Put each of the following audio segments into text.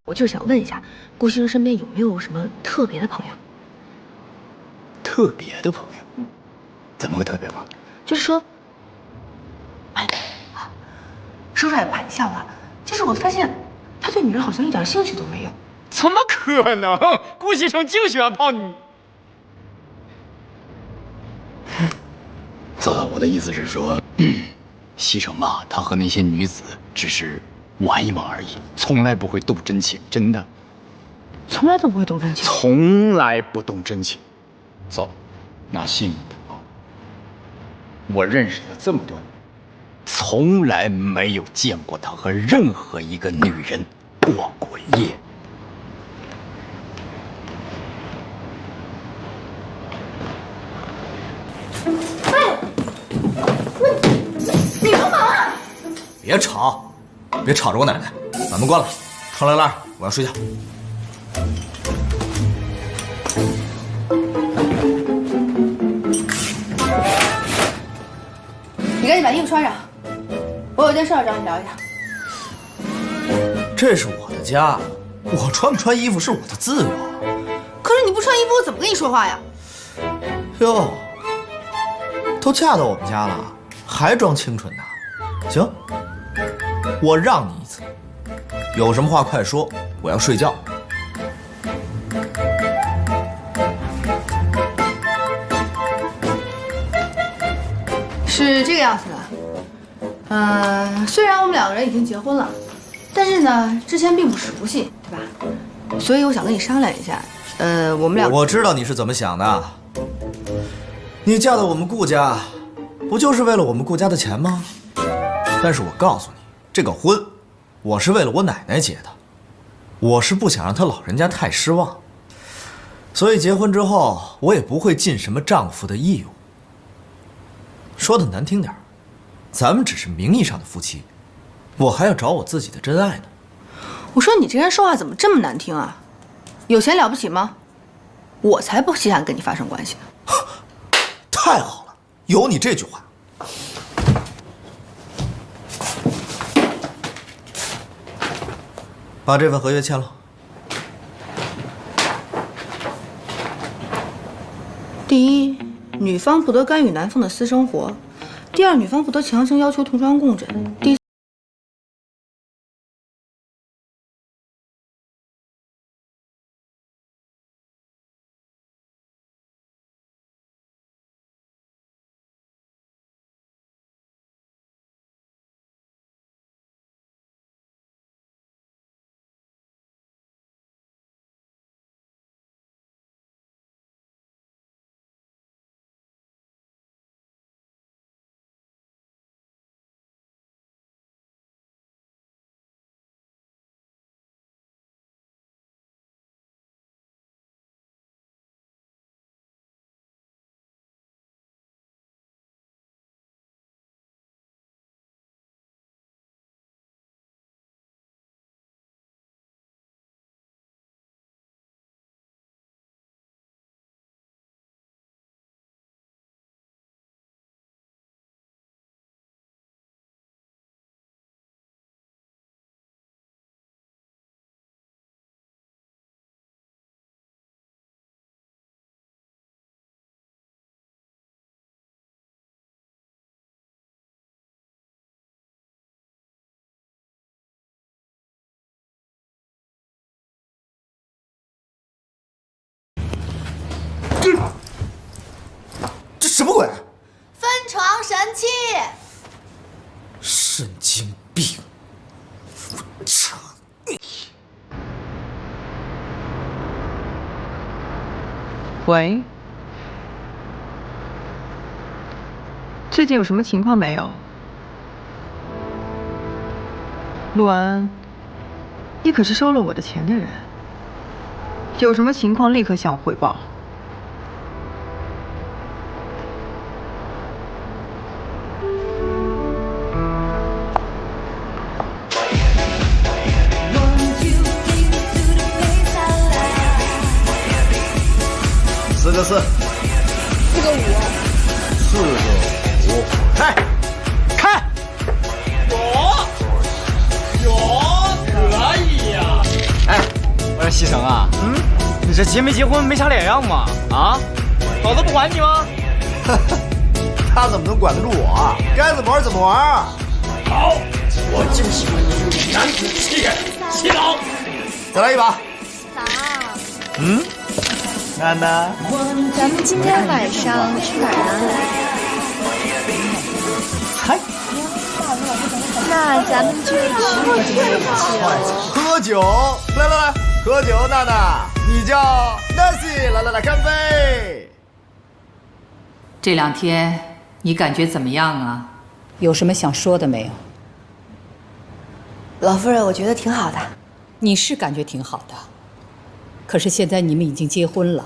我就想问一下，顾先生身边有没有什么特别的朋友？特别的朋友？怎么个特别法？就是说，哎，说出来玩笑啊，就是我发现他对女人好像一点兴趣都没有。怎么可能？顾先生就喜欢泡你。子，我的意思是说，西城嘛，他和那些女子只是玩一玩而已，从来不会动真情，真的。从来都不会动真情。从来不动真情。走，拿信啊！我认识他这么多年，从来没有见过他和任何一个女人过过夜。你干嘛啊？别吵，别吵着我奶奶，把门关了，窗帘拉上，我要睡觉。你赶紧把衣服穿上，我有件事要找你聊一下。这是我的家，我穿不穿衣服是我的自由。可是你不穿衣服，我怎么跟你说话呀？哟，都嫁到我们家了，还装清纯呢？行，我让你一次，有什么话快说，我要睡觉。是这个样子的，虽然我们两个人已经结婚了，但是呢，之前并不是不信，对吧？所以我想跟你商量一下，我们俩……我知道你是怎么想的，你嫁到我们顾家，不就是为了我们顾家的钱吗？但是我告诉你，这个婚，我是为了我奶奶结的，我是不想让她老人家太失望，所以结婚之后，我也不会尽什么丈夫的义务。说的难听点，咱们只是名义上的夫妻，我还要找我自己的真爱呢。我说你这人说话怎么这么难听啊？有钱了不起吗？我才不稀罕跟你发生关系呢。太好了，有你这句话。把这份合约签了。第一，女方不得干预男方的私生活；第二，女方不得强行要求同床共枕；第这什么鬼？分床神器。神经病！操！喂，最近有什么情况没有？陆安，你可是收了我的钱的人，有什么情况立刻向我汇报。4个4，4个5，4个5，开，开！有，可以呀！哎，说西城啊，你这结没结婚没啥脸样嘛？啊，老子不管你吗？他怎么能管得住我啊？该怎么玩怎么玩。好，我就喜欢你这种男子气概，洗脑。再来一把。嫂。娜娜，咱们今天晚上去哪儿呢？嗨，那咱们就去喝酒。来，喝酒。娜娜，你叫 Nancy， 来，干杯。这2天你感觉怎么样啊？有什么想说的没有？老夫人，我觉得挺好的。你是感觉挺好的，可是现在你们已经结婚了，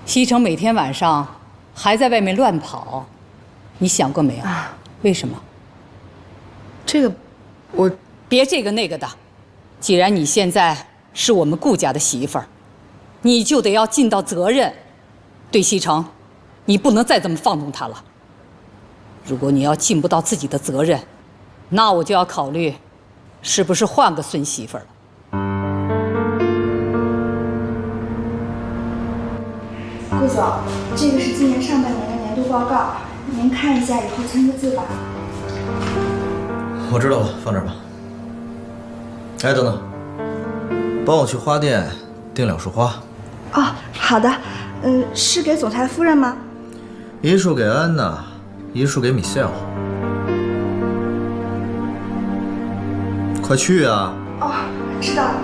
西城每天晚上还在外面乱跑，你想过没有？为什么？这个，我别这个那个的。既然你现在是我们顾家的媳妇儿，你就得要尽到责任。对西城，你不能再这么放纵他了。如果你要尽不到自己的责任，那我就要考虑，是不是换个孙媳妇儿了。顾总，这个是今年上半年的年度报告，您看一下，以后签个字吧。我知道了，放这儿吧。哎，等等，帮我去花店订2束花。哦，好的。是给总裁夫人吗？1束给安娜，1束给米歇尔。快去啊！哦，知道了。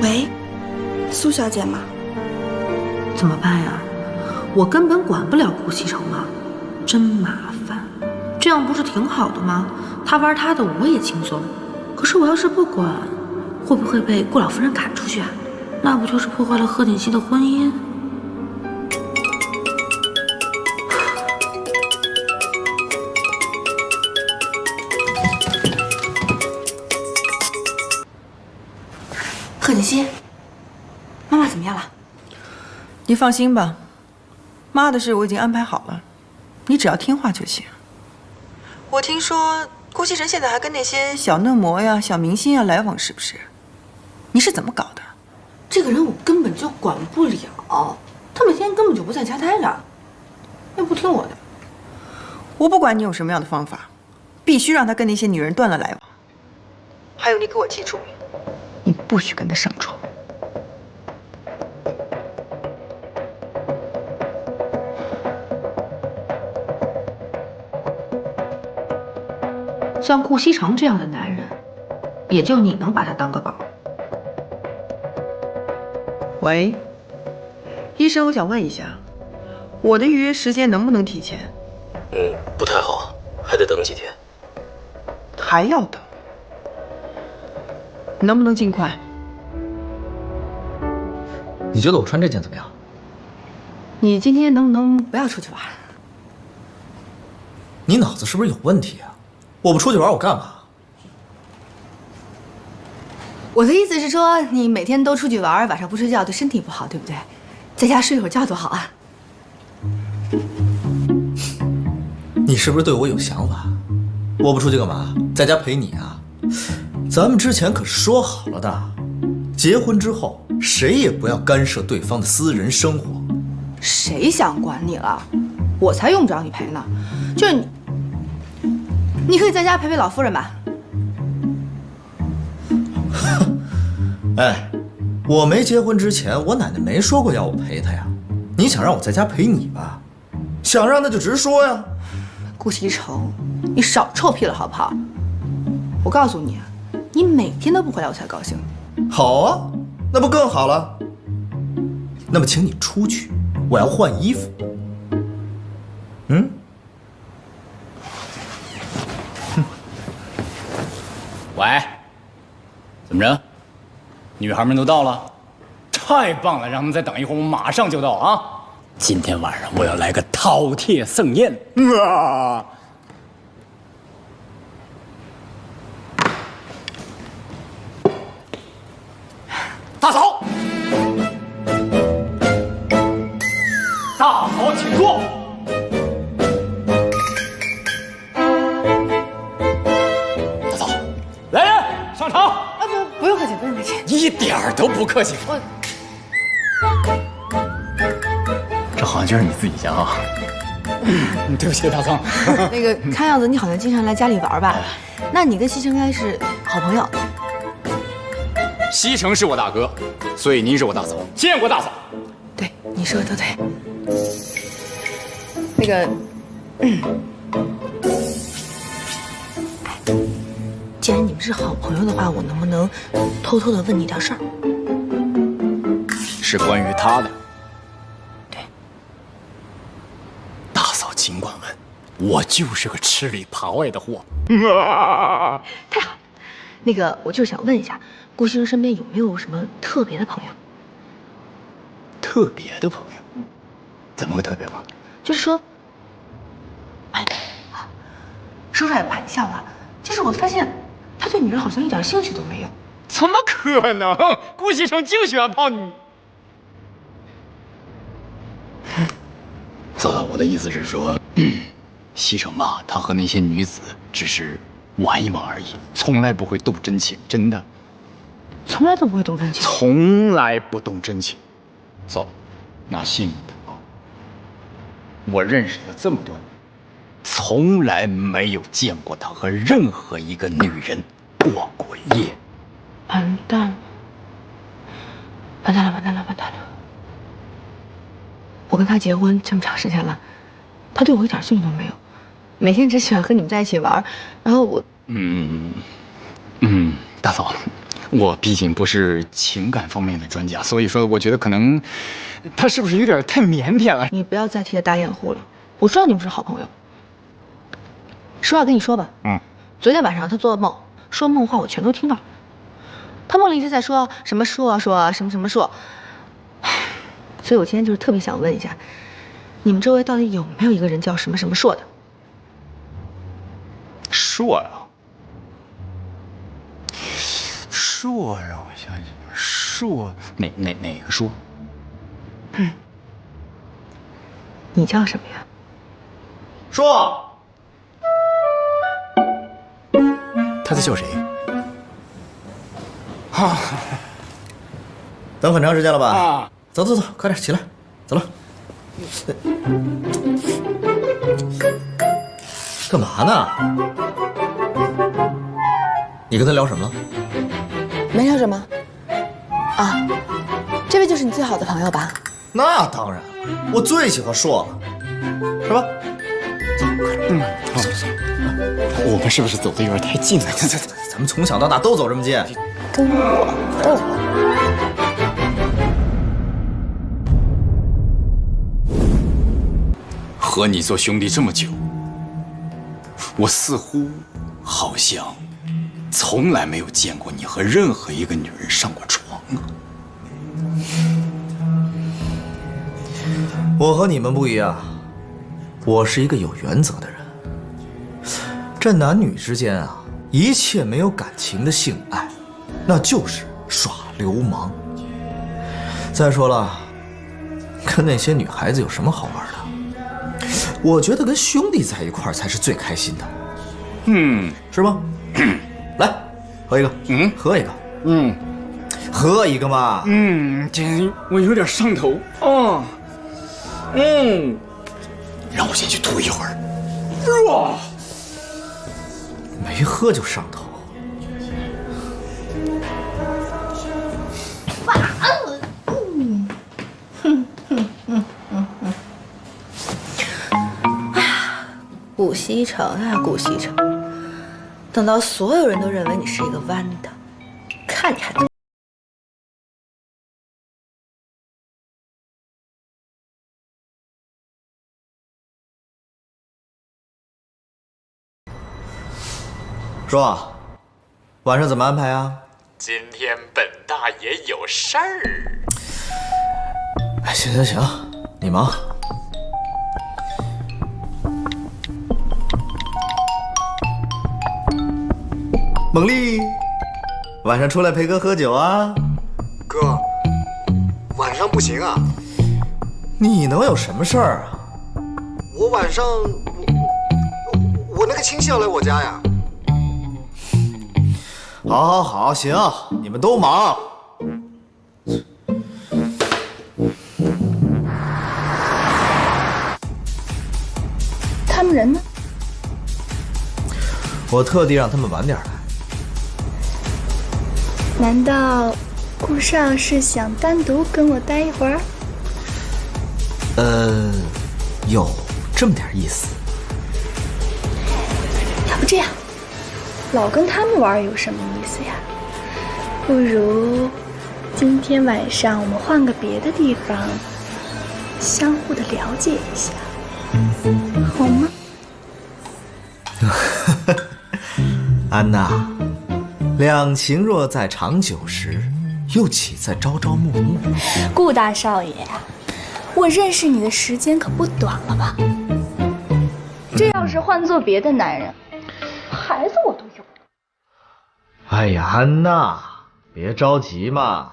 喂，苏小姐吗？怎么办呀？我根本管不了顾西城啊，真麻烦。这样不是挺好的吗？他玩他的，我也轻松。可是我要是不管，会不会被顾老夫人赶出去啊？那不就是破坏了贺锦熙的婚姻？贺锦熙，妈妈怎么样了？你放心吧，妈的事我已经安排好了，你只要听话就行。我听说顾西城现在还跟那些小嫩模呀、小明星呀来往，是不是？你是怎么搞的？这个人我根本就管不了，他每天根本就不在家待着，又不听我的。我不管你有什么样的方法，必须让他跟那些女人断了来往。还有，你给我记住，你不许跟他上床。像顾西城这样的男人，也就你能把他当个宝。喂，医生，我想问一下，我的预约时间能不能提前？不太好，还得等几天。还要等？能不能尽快？你觉得我穿这件怎么样？你今天能不能不要出去玩？你脑子是不是有问题啊？我不出去玩，我干嘛？我的意思是说，你每天都出去玩，晚上不睡觉对身体不好，对不对？在家睡会儿觉多好啊！你是不是对我有想法？我不出去干嘛？在家陪你啊？咱们之前可是说好了的，结婚之后谁也不要干涉对方的私人生活。谁想管你了？我才用不着你陪呢。就是你，你可以在家陪陪老夫人吧。哎，我没结婚之前，我奶奶没说过要我陪她呀。你想让我在家陪你吧？想让那就直说呀。顾西城，你少臭屁了好不好？我告诉你，你每天都不回来，我才高兴。好啊，那不更好了？那么请你出去，我要换衣服。喂，怎么着？女孩们都到了？太棒了，让他们再等一会儿，我马上就到啊！今天晚上我要来个饕餮盛宴。一点儿都不客气。这好像就是你自己家啊。对不起，大仓。那个看样子你好像经常来家里玩吧？那你跟西城应该是好朋友。西城是我大哥，所以您是我大嫂，见过大嫂。对，你说的都对。那个，既然你们是好朋友的话，我能不能偷偷的问你点事儿？是关于他的。对。大嫂尽管问，我就是个吃里扒外的货。太好了。那个，我就是想问一下，顾先生身边有没有什么特别的朋友？特别的朋友？怎么个特别法？就是说，哎，说出来不怕你笑话，就是我发现他对女人好像一点兴趣都没有。怎么可能？顾西城就喜欢泡你。嫂子，我的意思是说，西城嘛，他和那些女子只是玩一玩而已，从来不会动真情，真的。从来都不会动真情。从来不动真情。走，拿信的。我认识他这么多年，从来没有见过他和任何一个女人过过夜。完蛋了！完蛋了！完蛋了！完蛋了！我跟他结婚这么长时间了，他对我一点兴趣都没有，每天只喜欢和你们在一起玩。然后我……大嫂，我毕竟不是情感方面的专家，所以说我觉得可能他是不是有点太腼腆了？你不要再替他打掩护了。我知道你们是好朋友。实话跟你说吧，昨天晚上他做噩梦，说梦话我全都听到了。他梦里一直在说什么硕啊硕啊什么什么硕，所以我今天就是特别想问一下，你们周围到底有没有一个人叫什么什么硕的？硕呀，硕，让我想想，硕哪个硕？你叫什么呀？硕。他在叫谁？等很长时间了吧？啊！走走走，快点起来，走了。干嘛呢？你跟他聊什么了？没聊什么。啊，这位就是你最好的朋友吧？那当然，我最喜欢硕了，是吧？好，走。我们是不是走的有点太近了？咱们从小到大都走这么近。跟我斗。和你做兄弟这么久，我似乎好像从来没有见过你和任何一个女人上过床啊。我和你们不一样，我是一个有原则的人。这男女之间啊，一切没有感情的性爱，那就是耍流氓。再说了，跟那些女孩子有什么好玩的？我觉得跟兄弟在一块儿才是最开心的。是吗？来，喝一个。喝一个。喝一个嘛。这我有点上头。让我先去吐一会儿。哇！没喝就上头。顾西城啊，顾西城，等到所有人都认为你是一个弯的，看你还怎么。说，晚上怎么安排啊？今天本大爷有事儿。哎，行行行，你忙。猛力，晚上出来陪哥喝酒啊？哥，晚上不行啊。你能有什么事儿啊？我晚上我那个亲戚要来我家呀。好，好，好，行，你们都忙，人呢？我特地让他们晚点来。难道顾少是想单独跟我待一会儿？有这么点意思。要不这样，老跟他们玩有什么意思呀？不如今天晚上我们换个别的地方，相互的了解一下，好吗？安娜，两情若在长久时，又岂在朝朝暮暮？顾大少爷，我认识你的时间可不短了吧？这要是换做别的男人，孩子我都有。哎呀，安娜，别着急嘛。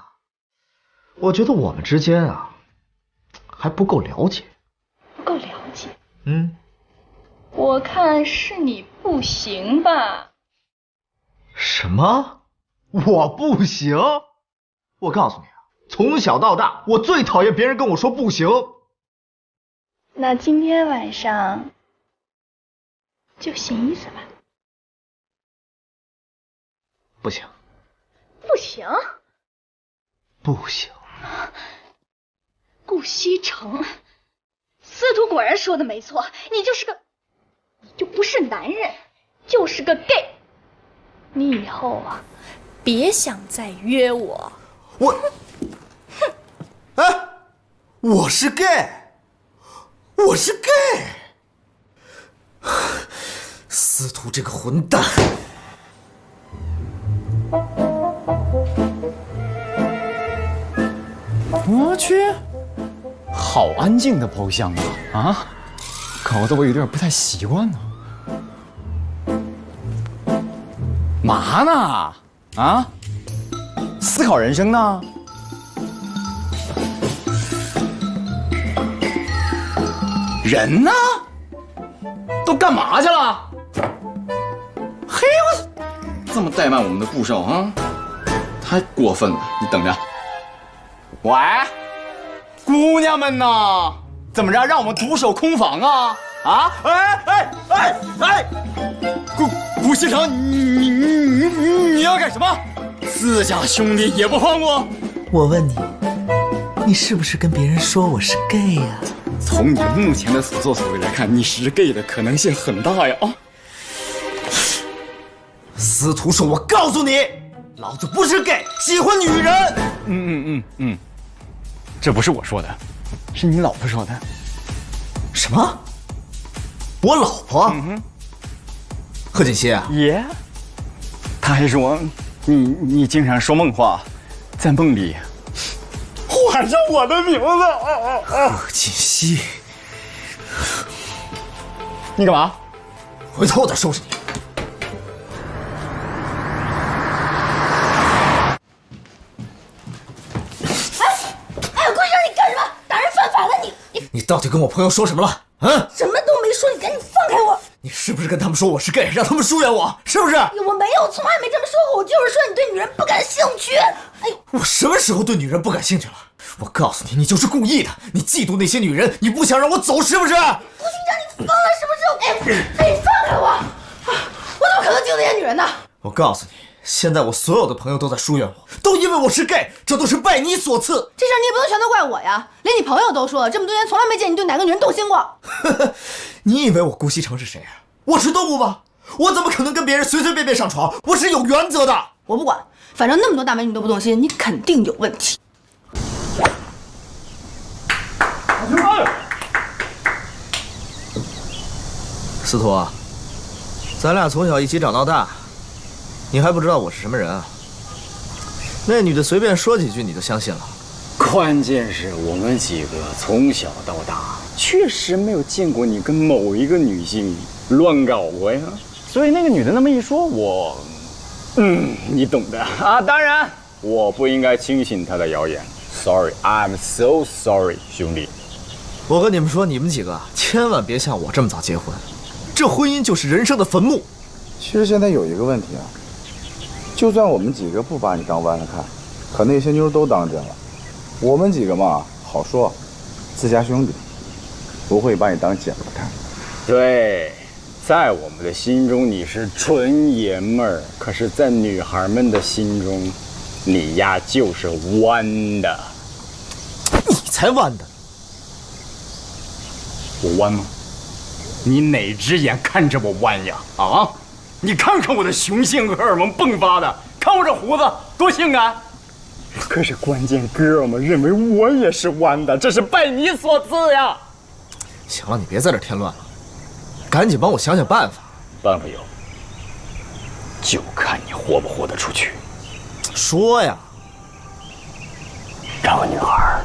我觉得我们之间啊，还不够了解。不够了解？我看是你不行吧？什么？我不行？我告诉你啊，从小到大，我最讨厌别人跟我说不行。那今天晚上就行一次吧。不行，不行，不行。顾西城，司徒果然说的没错，你就不是男人，就是个 gay。你以后啊，别想再约我。哎，我是 gay， 我是 gay。司徒这个混蛋！我去，好安静的包厢啊！啊，搞得我有点不太习惯呢。嘛呢？啊？思考人生呢？人呢？都干嘛去了？嘿，我这么怠慢我们的顾少啊，太过分了！你等着。喂，姑娘们呐，怎么着？让我们独守空房啊？啊！哎！顾西城，你要干什么？自家兄弟也不放过？我问你，你是不是跟别人说我是 gay 呀？从你目前的所作所为来看，你是 gay 的可能性很大呀！啊！司徒说：“我告诉你，老子不是 gay， 喜欢女人。”这不是我说的，是你老婆说的。什么？我老婆？贺锦熙啊？耶！他还说你经常说梦话，在梦里喊上我的名字。贺锦熙，你干嘛？回头我再收拾你。你到底跟我朋友说什么了？啊？什么都没说，你赶紧放开我！你是不是跟他们说我是 gay， 让他们疏远我？是不是？我没有，从来没这么说过。我就是说你对女人不感兴趣。哎呦，我什么时候对女人不感兴趣了？我告诉你，你就是故意的。你嫉妒那些女人，你不想让我走，是不是？顾局长，你疯了是不是？哎，你放开我！我怎么可能嫉妒那些女人呢？我告诉你，现在我所有的朋友都在疏远我，都因为我是 gay， 这都是拜你所赐。这事儿你也不能全都怪我呀，连你朋友都说了，这么多年从来没见你对哪个女人动心过。你以为我顾西城是谁啊？我是动物吗？我怎么可能跟别人随随便便上床？我是有原则的。我不管，反正那么多大美女都不动心，你肯定有问题。司徒啊，咱俩从小一起长到大，你还不知道我是什么人啊？那女的随便说几句你就相信了？关键是我们几个从小到大确实没有见过你跟某一个女性乱搞过呀，所以那个女的那么一说，我，你懂的啊。当然，我不应该轻信她的谣言。Sorry, I'm so sorry， 兄弟。我跟你们说，你们几个千万别像我这么早结婚，这婚姻就是人生的坟墓。其实现在有一个问题啊，就算我们几个不把你当弯了看，可那些妞都当真了。我们几个嘛，好说，自家兄弟，不会把你当姐们看。对，在我们的心中你是纯爷们儿，可是，在女孩们的心中，你呀就是弯的。你才弯的！我弯吗？你哪只眼看着我弯呀？啊！你看看我的雄性荷尔蒙迸发的，看我这胡子多性感。可是关键哥们认为我也是弯的，这是拜你所赐呀。行了，你别在这添乱了，赶紧帮我想想办法。办法有，就看你活不活得出去。说呀，找个女孩，